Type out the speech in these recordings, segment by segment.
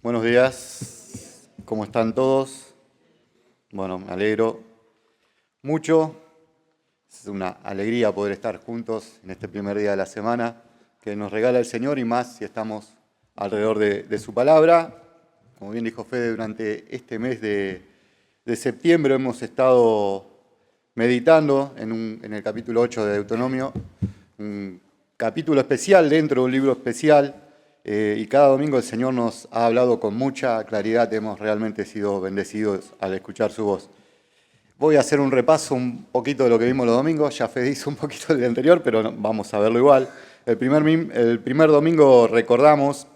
Buenos días, ¿cómo están todos? Bueno, me alegro mucho. Es una alegría poder estar juntos en este primer día de la semana que nos regala el Señor y más si estamos alrededor de su palabra. Como bien dijo Fede, durante este mes de septiembre hemos estado meditando en el capítulo 8 de Deuteronomio, un capítulo especial dentro de un libro especial. Y cada domingo el Señor nos ha hablado con mucha claridad, hemos realmente sido bendecidos al escuchar su voz. Voy a hacer un repaso un poquito de lo que vimos los domingos, ya Fede hizo un poquito del anterior, pero vamos a verlo igual. El primer domingo recordamos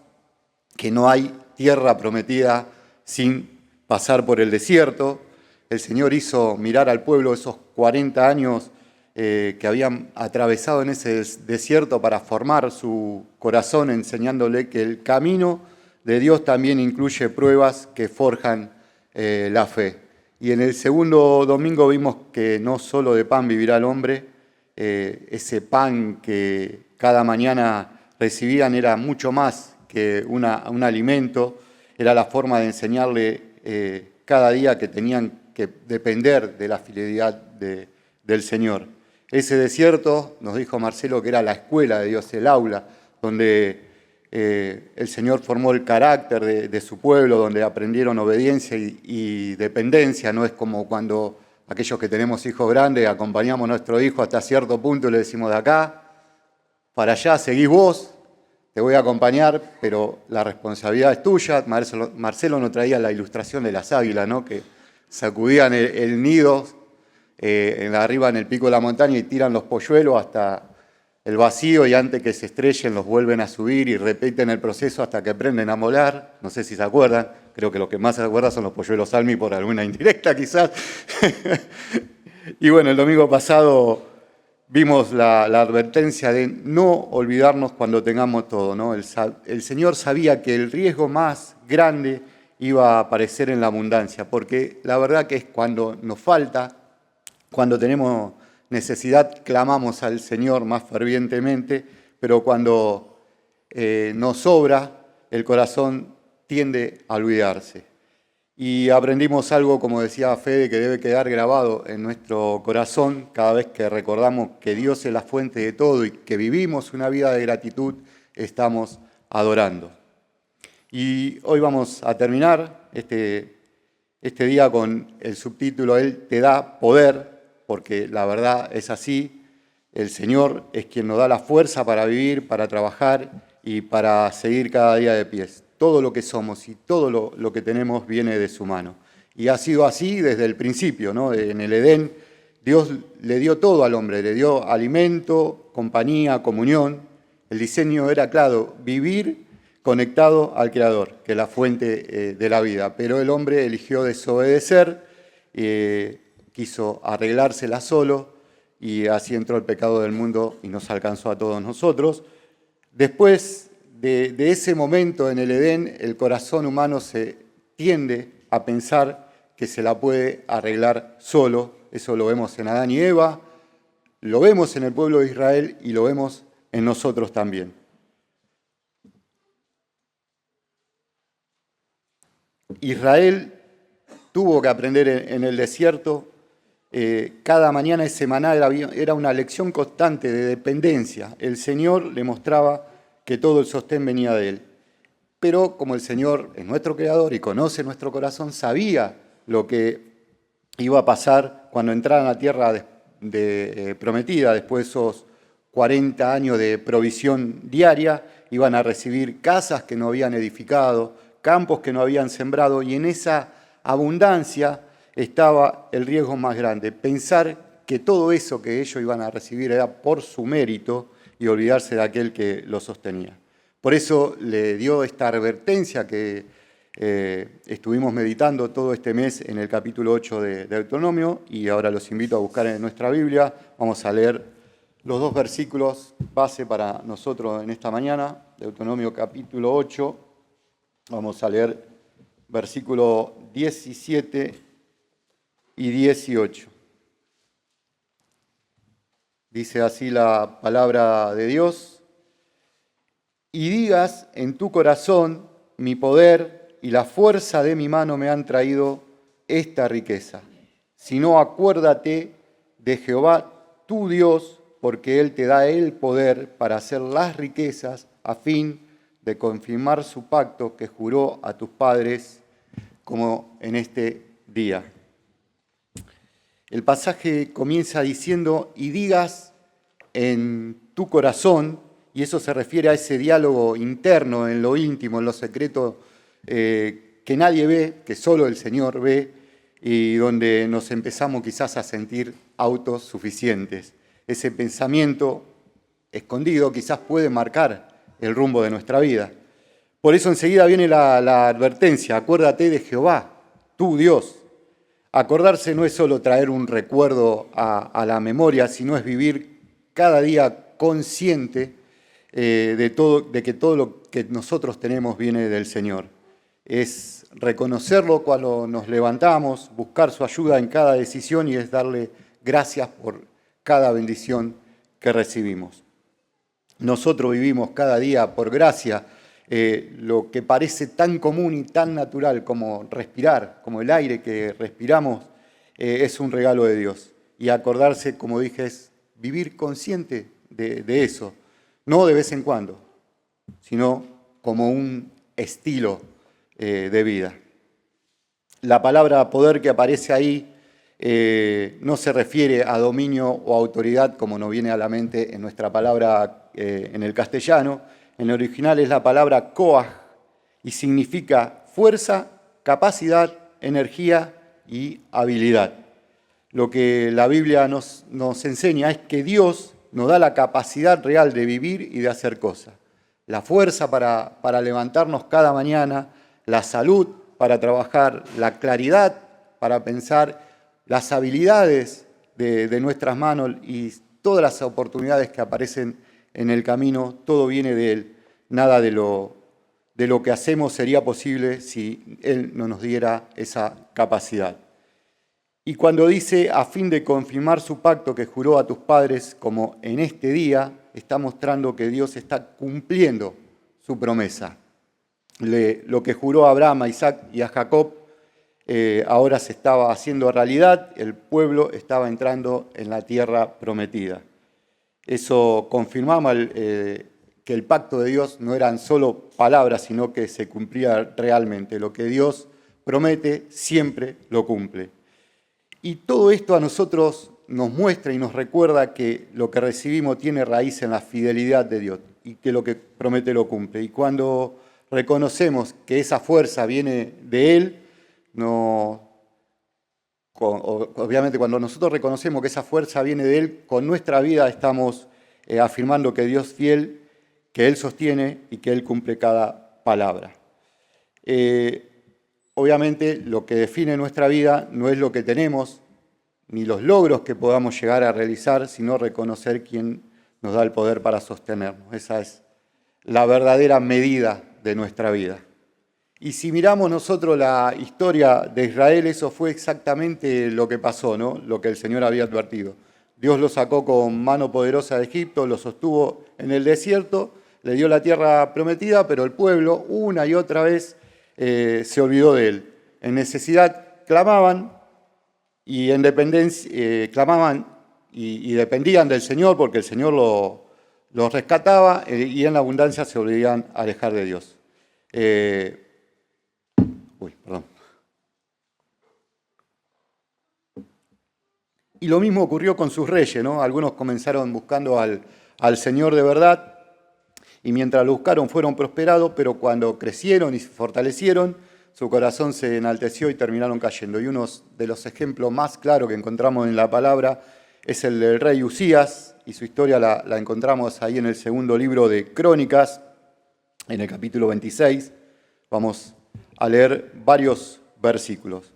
que no hay tierra prometida sin pasar por el desierto. El Señor hizo mirar al pueblo esos 40 años que habían atravesado en ese desierto para formar su corazón, enseñándole que el camino de Dios también incluye pruebas que forjan la fe. Y en el segundo domingo vimos que no solo de pan vivirá el hombre, ese pan que cada mañana recibían era mucho más que un alimento, era la forma de enseñarle cada día que tenían que depender de la fidelidad del Señor. Ese desierto, nos dijo Marcelo, que era la escuela de Dios, el aula, donde el Señor formó el carácter de su pueblo, donde aprendieron obediencia y dependencia. No es como cuando aquellos que tenemos hijos grandes acompañamos a nuestro hijo hasta cierto punto y le decimos de acá para allá, seguís vos, te voy a acompañar, pero la responsabilidad es tuya. Marcelo nos traía la ilustración de las águilas, ¿no? Que sacudían el nido arriba en el pico de la montaña y tiran los polluelos hasta el vacío y antes que se estrellen los vuelven a subir y repiten el proceso hasta que aprenden a volar. No sé si se acuerdan, creo que lo que más se acuerdan son los polluelos Salmi por alguna indirecta quizás. Y bueno, el domingo pasado vimos la advertencia de no olvidarnos cuando tengamos todo, ¿no? El Señor sabía que el riesgo más grande iba a aparecer en la abundancia, porque la verdad que es cuando nos falta, cuando tenemos necesidad, clamamos al Señor más fervientemente, pero cuando nos sobra, el corazón tiende a olvidarse. Y aprendimos algo, como decía Fede, que debe quedar grabado en nuestro corazón cada vez que recordamos que Dios es la fuente de todo y que vivimos una vida de gratitud, estamos adorando. Y hoy vamos a terminar este día con el subtítulo Él te da poder, porque la verdad es así. El Señor es quien nos da la fuerza para vivir, para trabajar y para seguir cada día de pies. Todo lo que somos y todo lo que tenemos viene de su mano. Y ha sido así desde el principio, ¿no? En el Edén, Dios le dio todo al hombre, le dio alimento, compañía, comunión. El diseño era claro, vivir conectado al Creador, que es la fuente de la vida. Pero el hombre eligió desobedecer, quiso arreglársela solo y así entró el pecado del mundo y nos alcanzó a todos nosotros. Después de ese momento en el Edén, el corazón humano se tiende a pensar que se la puede arreglar solo. Eso lo vemos en Adán y Eva, lo vemos en el pueblo de Israel y lo vemos en nosotros también. Israel tuvo que aprender en el desierto. Cada mañana ese maná era una lección constante de dependencia. El Señor le mostraba que todo el sostén venía de Él. Pero como el Señor es nuestro Creador y conoce nuestro corazón, sabía lo que iba a pasar cuando entraran a la tierra prometida, después de esos 40 años de provisión diaria, iban a recibir casas que no habían edificado, campos que no habían sembrado, y en esa abundancia estaba el riesgo más grande, pensar que todo eso que ellos iban a recibir era por su mérito y olvidarse de aquel que lo sostenía. Por eso le dio esta advertencia que estuvimos meditando todo este mes en el capítulo 8 de Deuteronomio, y ahora los invito a buscar en nuestra Biblia. Vamos a leer los dos versículos base para nosotros en esta mañana, Deuteronomio capítulo 8, vamos a leer versículo 17 y 18. Dice así la palabra de Dios: y digas en tu corazón, mi poder y la fuerza de mi mano me han traído esta riqueza. Sino acuérdate de Jehová tu Dios, porque Él te da el poder para hacer las riquezas a fin de confirmar su pacto que juró a tus padres como en este día. El pasaje comienza diciendo, y digas en tu corazón, y eso se refiere a ese diálogo interno, en lo íntimo, en lo secreto, que nadie ve, que solo el Señor ve, y donde nos empezamos quizás a sentir autosuficientes. Ese pensamiento escondido quizás puede marcar el rumbo de nuestra vida. Por eso enseguida viene la advertencia, acuérdate de Jehová, tu Dios. Acordarse no es solo traer un recuerdo a la memoria, sino es vivir cada día consciente de que todo lo que nosotros tenemos viene del Señor. Es reconocerlo cuando nos levantamos, buscar su ayuda en cada decisión y es darle gracias por cada bendición que recibimos. Nosotros vivimos cada día por gracia lo que parece tan común y tan natural como respirar, como el aire que respiramos, es un regalo de Dios. Y acordarse, como dije, es vivir consciente de eso, no de vez en cuando, sino como un estilo de vida. La palabra poder que aparece ahí no se refiere a dominio o autoridad como nos viene a la mente en nuestra palabra en el castellano. En el original es la palabra koach y significa fuerza, capacidad, energía y habilidad. Lo que la Biblia nos enseña es que Dios nos da la capacidad real de vivir y de hacer cosas. La fuerza para levantarnos cada mañana, la salud para trabajar, la claridad para pensar, las habilidades de nuestras manos y todas las oportunidades que aparecen en el camino, todo viene de Él. Nada de lo que hacemos sería posible si Él no nos diera esa capacidad. Y cuando dice, a fin de confirmar su pacto que juró a tus padres, como en este día, está mostrando que Dios está cumpliendo su promesa. Lo que juró a Abraham, a Isaac y a Jacob, ahora se estaba haciendo realidad, el pueblo estaba entrando en la tierra prometida. Eso confirmaba que el pacto de Dios no eran solo palabras, sino que se cumplía realmente. Lo que Dios promete siempre lo cumple. Y todo esto a nosotros nos muestra y nos recuerda que lo que recibimos tiene raíz en la fidelidad de Dios y que lo que promete lo cumple. Y cuando reconocemos que esa fuerza viene de Él, obviamente cuando nosotros reconocemos que esa fuerza viene de Él, con nuestra vida estamos afirmando que Dios es fiel, que Él sostiene y que Él cumple cada palabra. Obviamente lo que define nuestra vida no es lo que tenemos, ni los logros que podamos llegar a realizar, sino reconocer quién nos da el poder para sostenernos. Esa es la verdadera medida de nuestra vida. Y si miramos nosotros la historia de Israel, eso fue exactamente lo que pasó, ¿no? Lo que el Señor había advertido. Dios los sacó con mano poderosa de Egipto, los sostuvo en el desierto, le dio la tierra prometida, pero el pueblo una y otra vez se olvidó de Él. En necesidad clamaban y en dependencia clamaban y dependían del Señor porque el Señor los rescataba y en la abundancia se olvidaban alejar de Dios. Y lo mismo ocurrió con sus reyes, ¿no? Algunos comenzaron buscando al Señor de verdad y mientras lo buscaron fueron prosperados, pero cuando crecieron y se fortalecieron, su corazón se enalteció y terminaron cayendo. Y uno de los ejemplos más claros que encontramos en la palabra es el del rey Usías, y su historia la encontramos ahí en el segundo libro de Crónicas, en el capítulo 26. Vamos a leer varios versículos.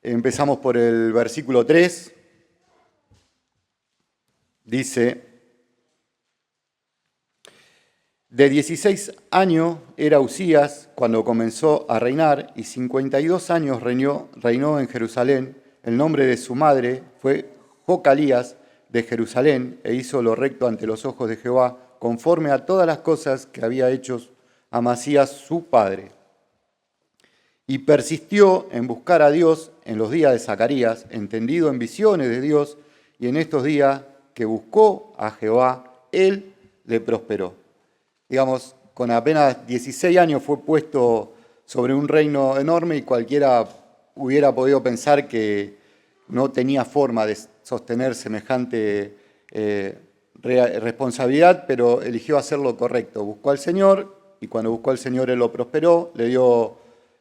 Empezamos por el versículo 3. Dice: de 16 años era Usías cuando comenzó a reinar, y 52 años reinó en Jerusalén. El nombre de su madre fue Jocalías de Jerusalén, e hizo lo recto ante los ojos de Jehová, conforme a todas las cosas que había hecho Amasías su padre. y persistió en buscar a Dios en los días de Zacarías, entendido en visiones de Dios, y en estos días que buscó a Jehová, él le prosperó. Digamos, con apenas 16 años fue puesto sobre un reino enorme y cualquiera hubiera podido pensar que no tenía forma de sostener semejante responsabilidad, pero eligió hacer lo correcto. Buscó al Señor y cuando buscó al Señor Él lo prosperó, le dio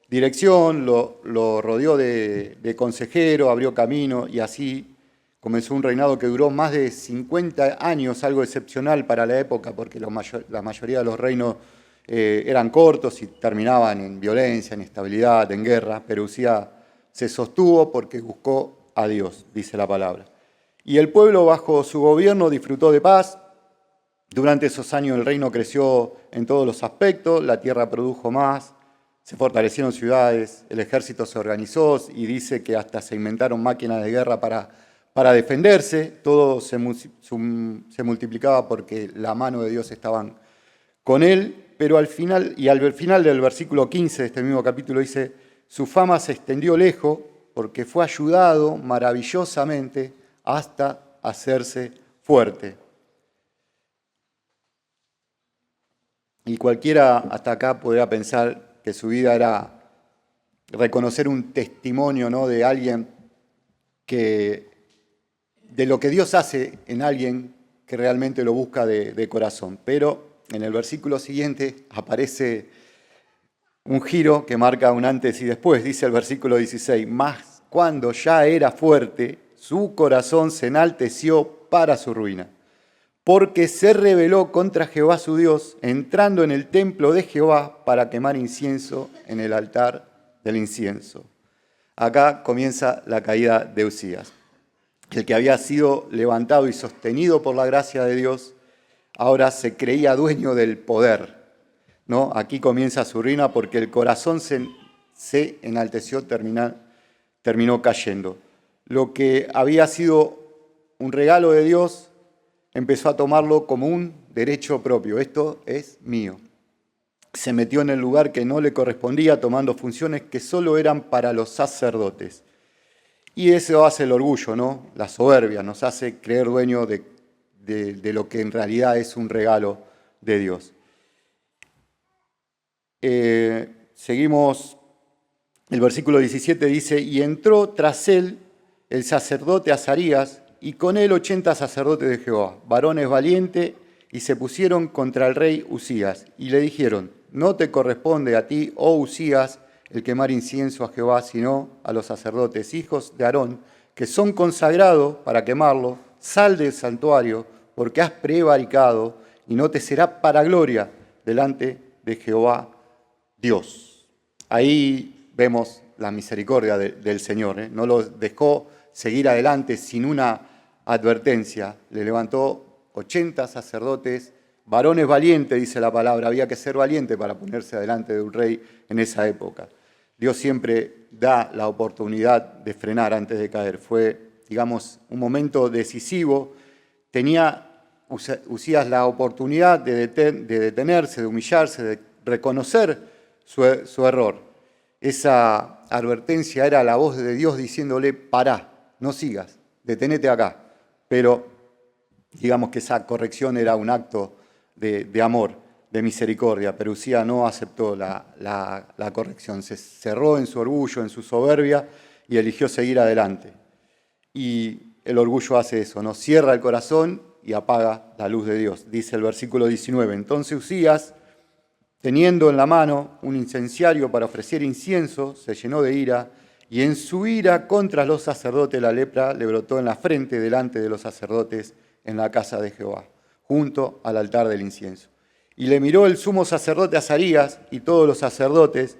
dirección, lo rodeó de consejero, abrió camino y así comenzó un reinado que duró más de 50 años, algo excepcional para la época, porque la mayoría de los reinos eran cortos y terminaban en violencia, en inestabilidad, en guerra, pero Usías se sostuvo porque buscó a Dios, dice la palabra. Y el pueblo bajo su gobierno disfrutó de paz. Durante esos años el reino creció en todos los aspectos, la tierra produjo más, se fortalecieron ciudades, el ejército se organizó y dice que hasta se inventaron máquinas de guerra para defenderse. Todo se multiplicaba porque la mano de Dios estaba con él, pero al final del versículo 15 de este mismo capítulo dice, su fama se extendió lejos porque fue ayudado maravillosamente hasta hacerse fuerte. Y cualquiera hasta acá podría pensar que su vida era reconocer un testimonio, ¿no?, de alguien de lo que Dios hace en alguien que realmente lo busca de corazón. Pero en el versículo siguiente aparece un giro que marca un antes y después. Dice el versículo 16, mas cuando ya era fuerte, su corazón se enalteció para su ruina, porque se rebeló contra Jehová su Dios, entrando en el templo de Jehová para quemar incienso en el altar del incienso. Acá comienza la caída de Usías. El que había sido levantado y sostenido por la gracia de Dios, ahora se creía dueño del poder, ¿no? Aquí comienza su ruina porque el corazón se enalteció, terminó cayendo. Lo que había sido un regalo de Dios, empezó a tomarlo como un derecho propio. Esto es mío. Se metió en el lugar que no le correspondía, tomando funciones que solo eran para los sacerdotes. Y eso hace el orgullo, ¿no? La soberbia nos hace creer dueño de lo que en realidad es un regalo de Dios. Seguimos, el versículo 17 dice, y entró tras él el sacerdote Azarías, y con él 80 sacerdotes de Jehová, varones valientes, y se pusieron contra el rey Usías, y le dijeron, no te corresponde a ti, oh Usías, el quemar incienso a Jehová, sino a los sacerdotes, hijos de Aarón, que son consagrados para quemarlo, sal del santuario, porque has prevaricado, y no te será para gloria delante de Jehová Dios. Ahí vemos la misericordia del Señor, ¿eh? No los dejó seguir adelante sin una advertencia. Le levantó 80 sacerdotes, varones valientes, dice la palabra. Había que ser valiente para ponerse delante de un rey en esa época. Dios siempre da la oportunidad de frenar antes de caer. Fue, digamos, un momento decisivo. Tenía Usías la oportunidad de detenerse, de humillarse, de reconocer su error. Esa advertencia era la voz de Dios diciéndole, pará, no sigas, detenete acá. Pero digamos que esa corrección era un acto de amor, de misericordia, pero Usías no aceptó la corrección, se cerró en su orgullo, en su soberbia y eligió seguir adelante. Y el orgullo hace eso, ¿no? Cierra el corazón y apaga la luz de Dios. Dice el versículo 19, entonces Usías, teniendo en la mano un incenciario para ofrecer incienso, se llenó de ira, y en su ira contra los sacerdotes la lepra le brotó en la frente delante de los sacerdotes en la casa de Jehová, junto al altar del incienso. Y le miró el sumo sacerdote Azarías y todos los sacerdotes,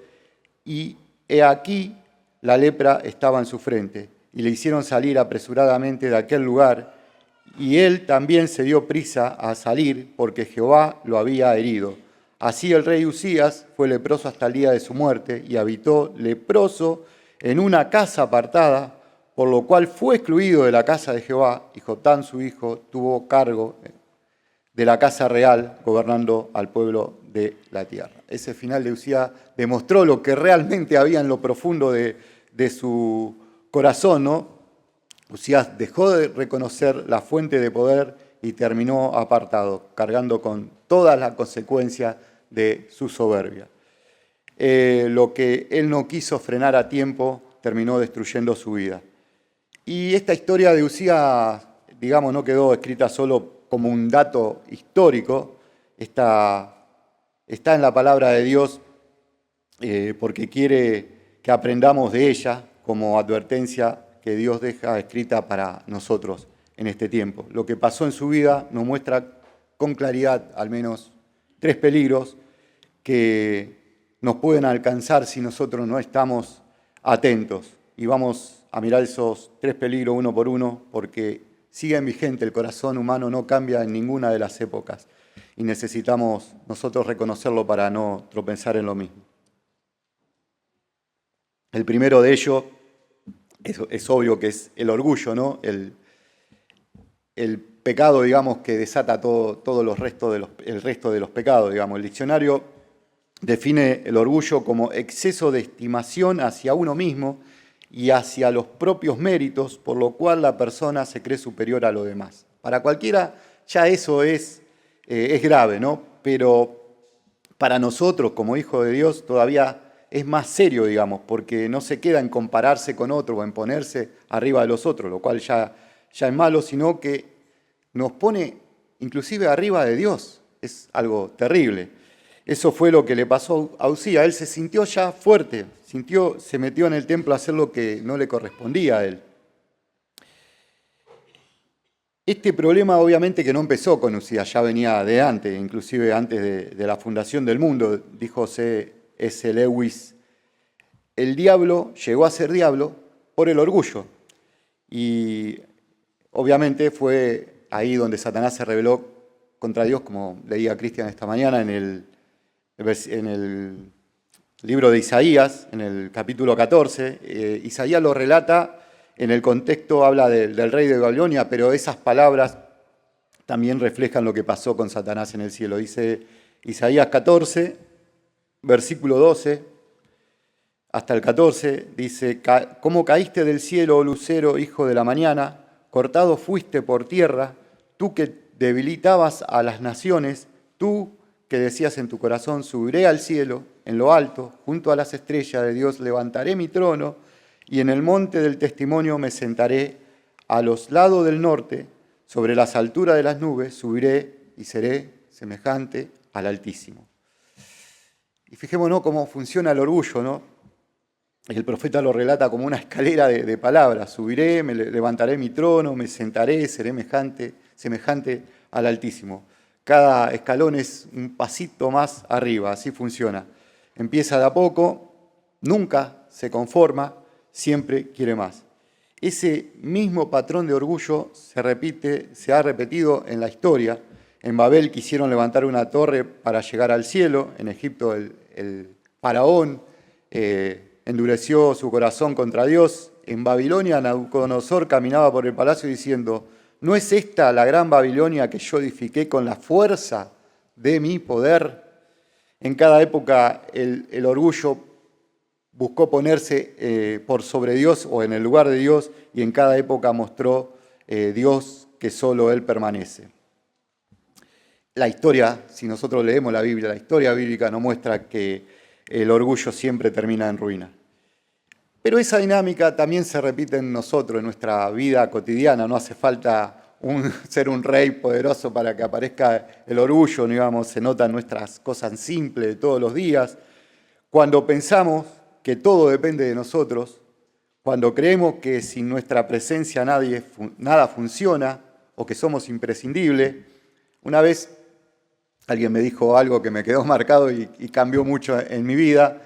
y he aquí la lepra estaba en su frente, y le hicieron salir apresuradamente de aquel lugar, y él también se dio prisa a salir, porque Jehová lo había herido. Así el rey Usías fue leproso hasta el día de su muerte, y habitó leproso en una casa apartada, por lo cual fue excluido de la casa de Jehová, y Jotam su hijo tuvo cargo de la casa real, gobernando al pueblo de la tierra. ese final de Usías demostró lo que realmente había en lo profundo de su corazón, ¿no? Usías dejó de reconocer la fuente de poder y terminó apartado, cargando con todas las consecuencias de su soberbia. Lo que él no quiso frenar a tiempo terminó destruyendo su vida. Y esta historia de Usías, digamos, no quedó escrita solo como un dato histórico, está en la palabra de Dios porque quiere que aprendamos de ella como advertencia que Dios deja escrita para nosotros en este tiempo. Lo que pasó en su vida nos muestra con claridad al menos 3 peligros que nos pueden alcanzar si nosotros no estamos atentos. Y vamos a mirar esos 3 peligros uno por uno, porque siguen vigente, el corazón humano no cambia en ninguna de las épocas y necesitamos nosotros reconocerlo para no tropezar en lo mismo. El primero de ellos es obvio que es el orgullo, ¿no? El pecado, digamos, que desata todo el resto de los pecados, digamos. El diccionario define el orgullo como exceso de estimación hacia uno mismo y hacia los propios méritos, por lo cual la persona se cree superior a lo demás. Para cualquiera ya eso es grave, ¿no? Pero para nosotros, como hijos de Dios, todavía es más serio, digamos, porque no se queda en compararse con otro o en ponerse arriba de los otros, lo cual ya es malo, sino que nos pone inclusive arriba de Dios. Es algo terrible. Eso fue lo que le pasó a Usías. Él se sintió ya fuerte, se metió en el templo a hacer lo que no le correspondía a él. Este problema obviamente que no empezó con Usías, ya venía de antes, inclusive antes de la fundación del mundo, dijo C.S. Lewis. El diablo llegó a ser diablo por el orgullo. Y obviamente fue ahí donde Satanás se rebeló contra Dios, como leía Cristian esta mañana en el libro de Isaías, en el capítulo 14. Isaías lo relata en el contexto, habla del rey de Babilonia, pero esas palabras también reflejan lo que pasó con Satanás en el cielo. Dice Isaías 14, versículo 12, hasta el 14, dice: ¿Cómo caíste del cielo, oh lucero, hijo de la mañana? Cortado fuiste por tierra, tú que debilitabas a las naciones, tú que decías en tu corazón: subiré al cielo, en lo alto, junto a las estrellas de Dios levantaré mi trono, y en el monte del testimonio me sentaré a los lados del norte, sobre las alturas de las nubes, subiré y seré semejante al Altísimo. Y fijémonos cómo funciona el orgullo, ¿no? El profeta lo relata como una escalera de palabras. Subiré, me levantaré mi trono, me sentaré, seré semejante al Altísimo. Cada escalón es un pasito más arriba, así funciona. Empieza de a poco, nunca se conforma, siempre quiere más. Ese mismo patrón de orgullo se ha repetido en la historia. En Babel quisieron levantar una torre para llegar al cielo. En Egipto el faraón endureció su corazón contra Dios. En Babilonia Nabucodonosor caminaba por el palacio diciendo: ¿no es esta la gran Babilonia que yo edifiqué con la fuerza de mi poder? En cada época el orgullo buscó ponerse por sobre Dios o en el lugar de Dios, y en cada época mostró Dios que solo Él permanece. La historia, si nosotros leemos la Biblia, la historia bíblica nos muestra que el orgullo siempre termina en ruina. Pero esa dinámica también se repite en nosotros, en nuestra vida cotidiana. No hace falta ser un rey poderoso para que aparezca el orgullo, digamos, se nota en nuestras cosas simples de todos los días. Cuando pensamos que todo depende de nosotros, cuando creemos que sin nuestra presencia nada funciona o que somos imprescindibles. Una vez alguien me dijo algo que me quedó marcado y cambió mucho en mi vida.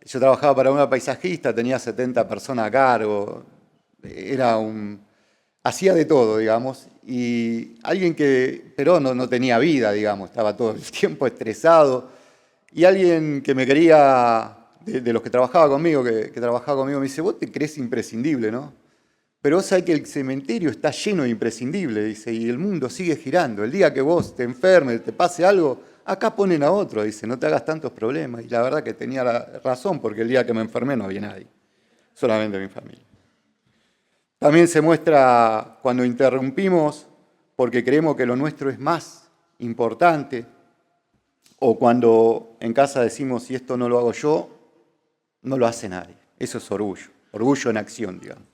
Yo trabajaba para una paisajista, tenía 70 personas a cargo, hacía de todo, digamos, y alguien pero no tenía vida, digamos, estaba todo el tiempo estresado, y alguien que me quería, de los que trabajaba conmigo, que trabajaba conmigo, me dice: vos te crees imprescindible, ¿no? Pero vos sabés que el cementerio está lleno de imprescindibles, dice, y el mundo sigue girando. El día que vos te enfermes, te pase algo, acá ponen a otro, dice, no te hagas tantos problemas. Y la verdad que tenía la razón, porque el día que me enfermé no había nadie, solamente mi familia. También se muestra cuando interrumpimos porque creemos que lo nuestro es más importante, o cuando en casa decimos, si esto no lo hago yo, no lo hace nadie. Eso es orgullo en acción, digamos.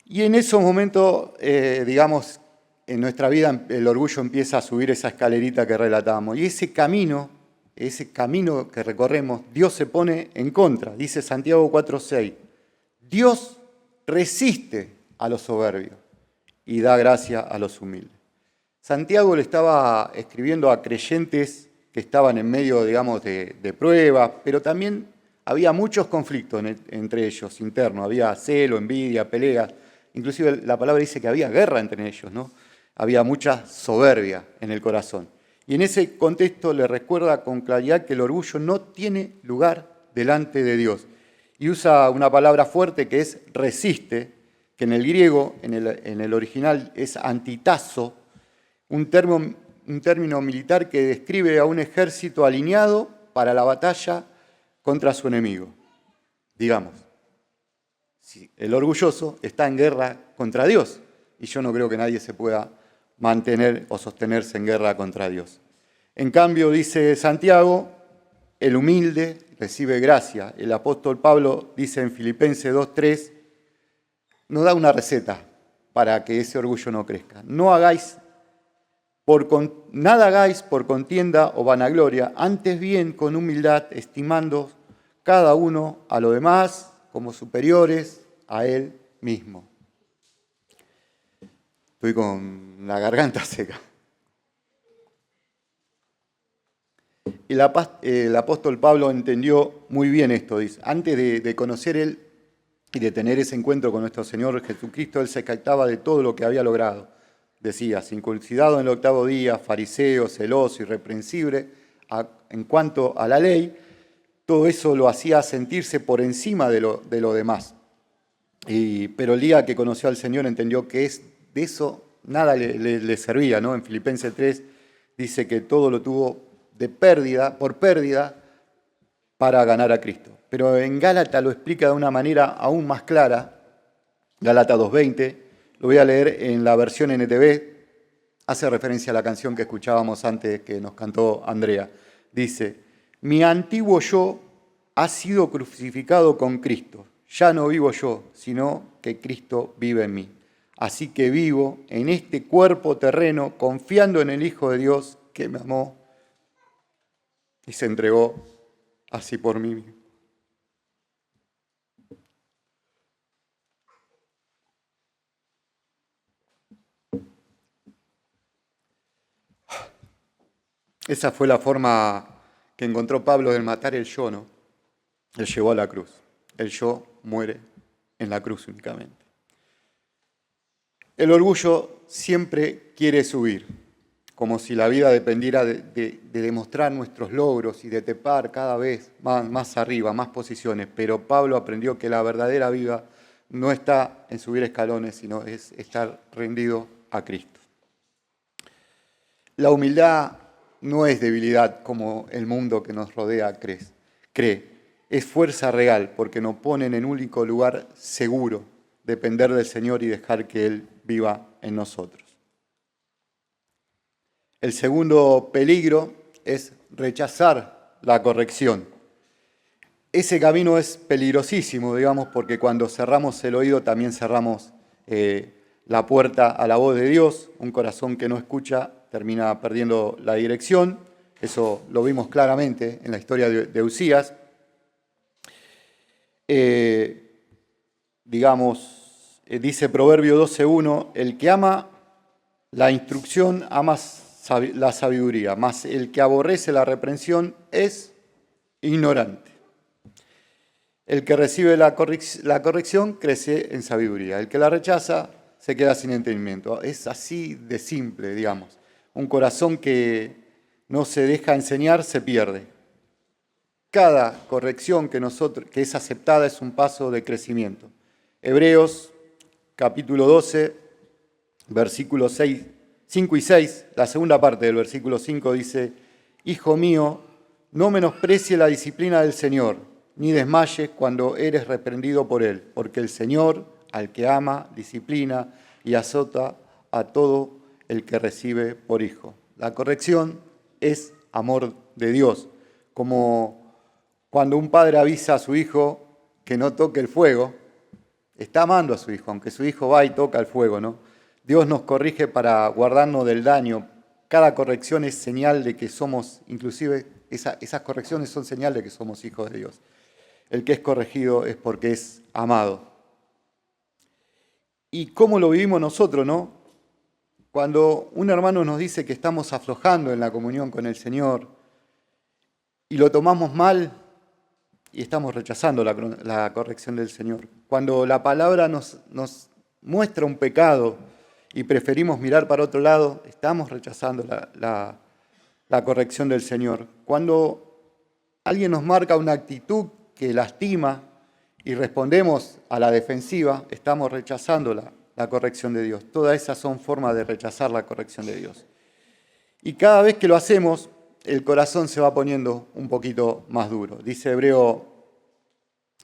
Y en esos momentos, digamos, en nuestra vida el orgullo empieza a subir esa escalerita que relatamos. Y ese camino que recorremos, Dios se pone en contra. Dice Santiago 4:6, Dios resiste a los soberbios y da gracia a los humildes. Santiago le estaba escribiendo a creyentes que estaban en medio, digamos, de pruebas, pero también había muchos conflictos entre ellos, internos. Había celo, envidia, peleas. Inclusive la palabra dice que había guerra entre ellos, ¿no? Había mucha soberbia en el corazón. Y en ese contexto le recuerda con claridad que el orgullo no tiene lugar delante de Dios. Y usa una palabra fuerte que es resiste, que en el griego, en el original, es antitazo, un término militar que describe a un ejército alineado para la batalla contra su enemigo. Digamos, si el orgulloso está en guerra contra Dios, y yo no creo que nadie se pueda mantener o sostenerse en guerra contra Dios. En cambio, dice Santiago, el humilde recibe gracia. El apóstol Pablo dice en Filipenses 2:3, nos da una receta para que ese orgullo no crezca. Nada hagáis por contienda o vanagloria, antes bien con humildad, estimando cada uno a los demás como superiores a él mismo. Estoy con la garganta seca. El apóstol Pablo entendió muy bien esto, dice. Antes de conocer él y de tener ese encuentro con nuestro Señor Jesucristo, él se jactaba de todo lo que había logrado. Decía, circuncidado en el 8º día, fariseo, celoso, irreprensible, en cuanto a la ley, todo eso lo hacía sentirse por encima de lo demás. Pero el día que conoció al Señor entendió que de eso nada le servía, ¿no? En Filipenses 3 dice que todo lo tuvo por pérdida para ganar a Cristo. Pero en Gálatas lo explica de una manera aún más clara, Gálatas 2:20, lo voy a leer en la versión NTV, hace referencia a la canción que escuchábamos antes que nos cantó Andrea. Dice, mi antiguo yo ha sido crucificado con Cristo. Ya no vivo yo, sino que Cristo vive en mí. Así que vivo en este cuerpo terreno, confiando en el Hijo de Dios que me amó y se entregó así por mí mismo. Esa fue la forma que encontró Pablo de matar el yo, ¿no? Él llevó a la cruz. El yo muere en la cruz únicamente. El orgullo siempre quiere subir, como si la vida dependiera de demostrar nuestros logros y de trepar cada vez más arriba, más posiciones. Pero Pablo aprendió que la verdadera vida no está en subir escalones, sino es estar rendido a Cristo. La humildad no es debilidad como el mundo que nos rodea cree. Es fuerza real porque nos pone en un único lugar seguro, depender del Señor y dejar que Él viva en nosotros. El segundo peligro es rechazar la corrección. Ese camino es peligrosísimo, digamos, porque cuando cerramos el oído también cerramos la puerta a la voz de Dios. Un corazón que no escucha termina perdiendo la dirección. Eso lo vimos claramente en la historia de Usías. Dice Proverbio 12:1, el que ama la instrucción ama la sabiduría, mas el que aborrece la reprensión es ignorante. El que recibe la corrección crece en sabiduría, el que la rechaza se queda sin entendimiento. Es así de simple, digamos. Un corazón que no se deja enseñar se pierde. Cada corrección que es aceptada es un paso de crecimiento. Hebreos capítulo 12, versículos 6 5 y 6, la segunda parte del versículo 5 dice: Hijo mío, no menosprecie la disciplina del Señor, ni desmayes cuando eres reprendido por Él, porque el Señor, al que ama, disciplina y azota a todo el que recibe por hijo. La corrección es amor de Dios, como cuando un padre avisa a su hijo que no toque el fuego, está amando a su hijo, aunque su hijo va y toca el fuego, ¿no? Dios nos corrige para guardarnos del daño. Cada corrección es señal de que somos, inclusive esas correcciones son señal de que somos hijos de Dios. El que es corregido es porque es amado. ¿Y cómo lo vivimos nosotros, no? Cuando un hermano nos dice que estamos aflojando en la comunión con el Señor y lo tomamos mal y estamos rechazando la corrección del Señor. Cuando la palabra nos muestra un pecado y preferimos mirar para otro lado, estamos rechazando la corrección del Señor. Cuando alguien nos marca una actitud que lastima y respondemos a la defensiva, estamos rechazando la corrección de Dios. Todas esas son formas de rechazar la corrección de Dios. Y cada vez que lo hacemos, el corazón se va poniendo un poquito más duro. Dice Hebreo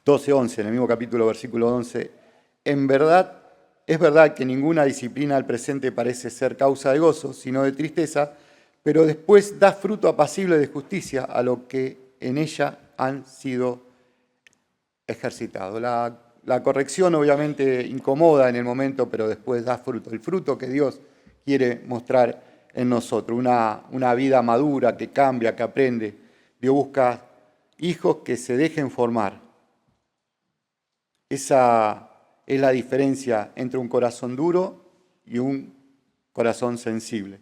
12:11, en el mismo capítulo, versículo 11, es verdad que ninguna disciplina al presente parece ser causa de gozo, sino de tristeza, pero después da fruto apacible de justicia a lo que en ella han sido ejercitados. La corrección obviamente incomoda en el momento, pero después da fruto. El fruto que Dios quiere mostrar en nosotros, una vida madura que cambia, que aprende. Dios busca hijos que se dejen formar. Esa es la diferencia entre un corazón duro y un corazón sensible.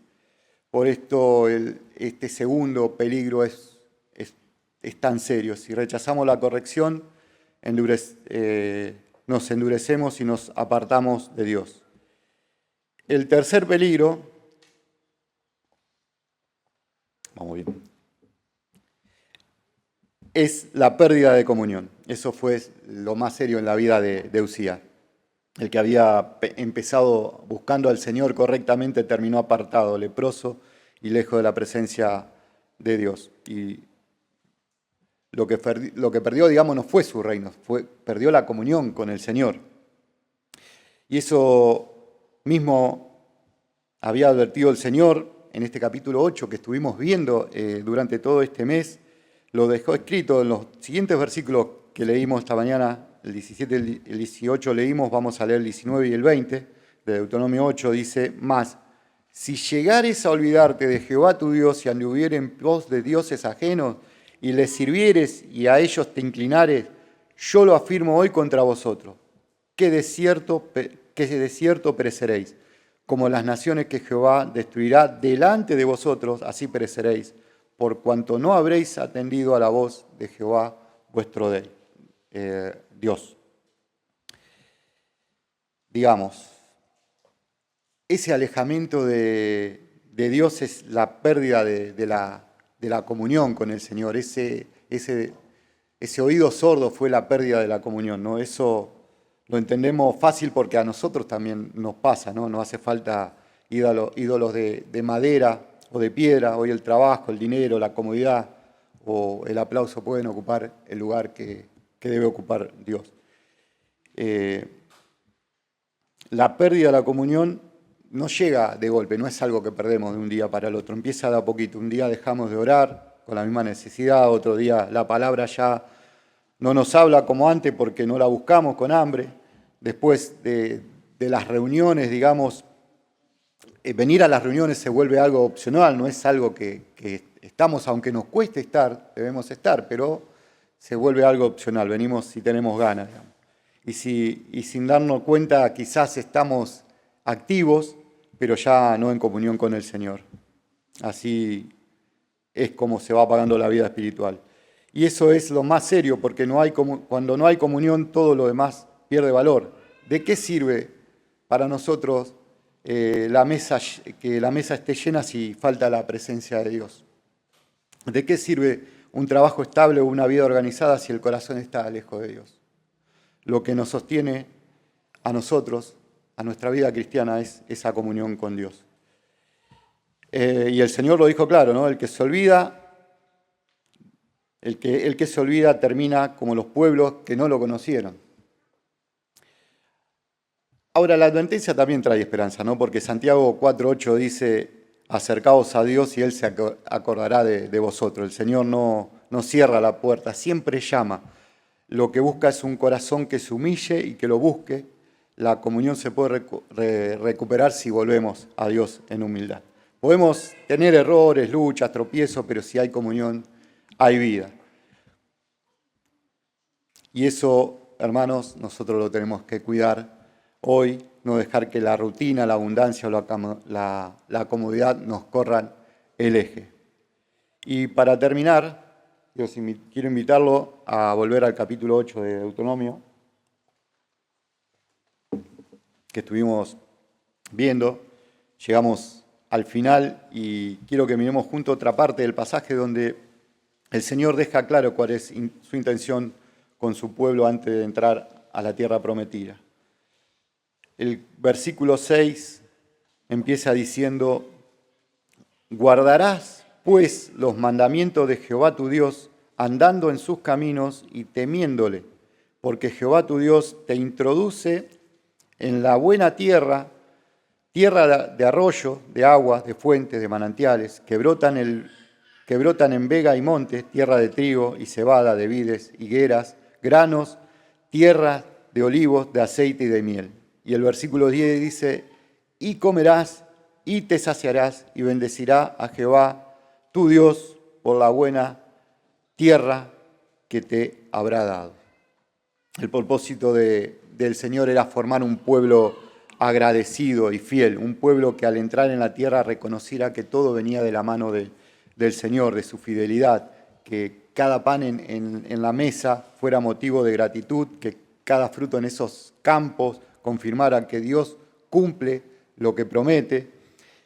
Por esto este segundo peligro es tan serio. Si rechazamos la corrección, nos endurecemos y nos apartamos de Dios. El tercer peligro, vamos bien, es la pérdida de comunión. Eso fue lo más serio en la vida de Uzía. El que había empezado buscando al Señor correctamente terminó apartado, leproso y lejos de la presencia de Dios. Y lo que perdió, digamos, no fue su reino, perdió la comunión con el Señor. Y eso mismo había advertido el Señor en este capítulo 8 que estuvimos viendo durante todo este mes. Lo dejó escrito en los siguientes versículos que leímos esta mañana. El 17 y el 18 leímos, vamos a leer el 19 y el 20 de Deuteronomio 8, dice: Mas, si llegares a olvidarte de Jehová tu Dios y anduvieres en pos de dioses ajenos y les sirvieres y a ellos te inclinares, yo lo afirmo hoy contra vosotros, que de cierto pereceréis, como las naciones que Jehová destruirá delante de vosotros, así pereceréis, por cuanto no habréis atendido a la voz de Jehová vuestro Dios. Digamos, ese alejamiento de Dios es la pérdida de la comunión con el Señor. Ese oído sordo fue la pérdida de la comunión, ¿no? Eso lo entendemos fácil porque a nosotros también nos pasa, ¿no? Nos hace falta ídolos de madera o de piedra. Hoy el trabajo, el dinero, la comodidad o el aplauso pueden ocupar el lugar que debe ocupar Dios. La pérdida de la comunión no llega de golpe, no es algo que perdemos de un día para el otro, empieza de a poquito. Un día dejamos de orar con la misma necesidad, otro día la palabra ya no nos habla como antes porque no la buscamos con hambre. Después de las reuniones, digamos, venir a las reuniones se vuelve algo opcional, no es algo que estamos, aunque nos cueste estar, debemos estar, pero se vuelve algo opcional, venimos si tenemos ganas, digamos. Y sin darnos cuenta quizás estamos activos, pero ya no en comunión con el Señor. Así es como se va apagando la vida espiritual. Y eso es lo más serio, porque cuando no hay comunión todo lo demás pierde valor. ¿De qué sirve para nosotros que la mesa esté llena si falta la presencia de Dios? ¿De qué sirve un trabajo estable o una vida organizada si el corazón está lejos de Dios? Lo que nos sostiene a nosotros, a nuestra vida cristiana, es esa comunión con Dios. Y el Señor lo dijo claro, ¿no? El que se olvida termina como los pueblos que no lo conocieron. Ahora, la advertencia también trae esperanza, ¿no? Porque Santiago 4:8 dice, acercaos a Dios y Él se acordará de vosotros. El Señor no cierra la puerta, siempre llama. Lo que busca es un corazón que se humille y que lo busque. La comunión se puede recuperar si volvemos a Dios en humildad. Podemos tener errores, luchas, tropiezos, pero si hay comunión, hay vida. Y eso, hermanos, nosotros lo tenemos que cuidar hoy, no dejar que la rutina, la abundancia o la comodidad nos corran el eje. Y para terminar, quiero invitarlo a volver al capítulo 8 de Deuteronomio, que estuvimos viendo. Llegamos al final y quiero que miremos junto otra parte del pasaje donde el Señor deja claro cuál es su intención con su pueblo antes de entrar a la tierra prometida. El versículo 6 empieza diciendo, guardarás pues los mandamientos de Jehová tu Dios, andando en sus caminos y temiéndole, porque Jehová tu Dios te introduce en la buena tierra, tierra de arroyo, de aguas, de fuentes, de manantiales, que brotan en vega y montes, tierra de trigo y cebada, de vides, higueras, granos, tierra de olivos, de aceite y de miel. Y el versículo 10 dice, y comerás y te saciarás y bendecirá a Jehová tu Dios por la buena tierra que te habrá dado. El propósito del Señor era formar un pueblo agradecido y fiel, un pueblo que al entrar en la tierra reconociera que todo venía de la mano del Señor, de su fidelidad, que cada pan en la mesa fuera motivo de gratitud, que cada fruto en esos campos confirmara que Dios cumple lo que promete,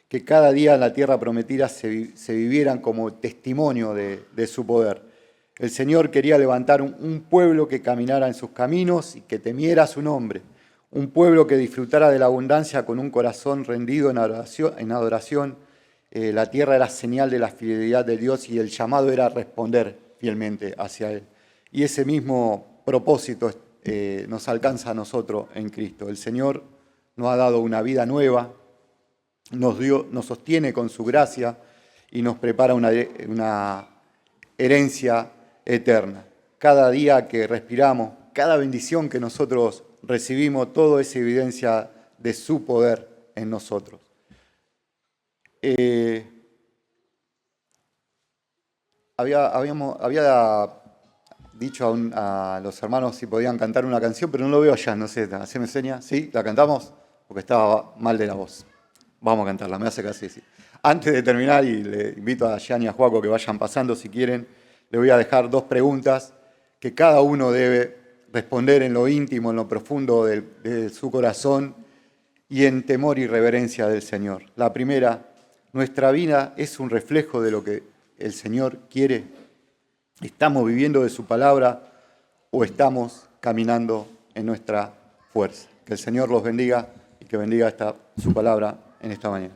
que cada día en la tierra prometida se vivieran como testimonio de su poder. El Señor quería levantar un pueblo que caminara en sus caminos y que temiera su nombre, un pueblo que disfrutara de la abundancia con un corazón rendido en adoración. La tierra era señal de la fidelidad de Dios y el llamado era responder fielmente hacia Él. Y ese mismo propósito nos alcanza a nosotros en Cristo. El Señor nos ha dado una vida nueva, nos sostiene con su gracia y nos prepara una herencia eterna. Cada día que respiramos, cada bendición que nosotros recibimos, todo es evidencia de su poder en nosotros. Había dicho a los hermanos si podían cantar una canción, pero no lo veo allá, no sé, ¿haceme seña? ¿Sí? ¿La cantamos? Porque estaba mal de la voz. Vamos a cantarla, me hace casi sí. Antes de terminar, y le invito a Jan y a Joaco que vayan pasando si quieren, le voy a dejar 2 preguntas que cada uno debe responder en lo íntimo, en lo profundo de su corazón y en temor y reverencia del Señor. La primera, ¿nuestra vida es un reflejo de lo que el Señor quiere? ¿Estamos viviendo de su palabra o estamos caminando en nuestra fuerza? Que el Señor los bendiga y que bendiga su palabra en esta mañana.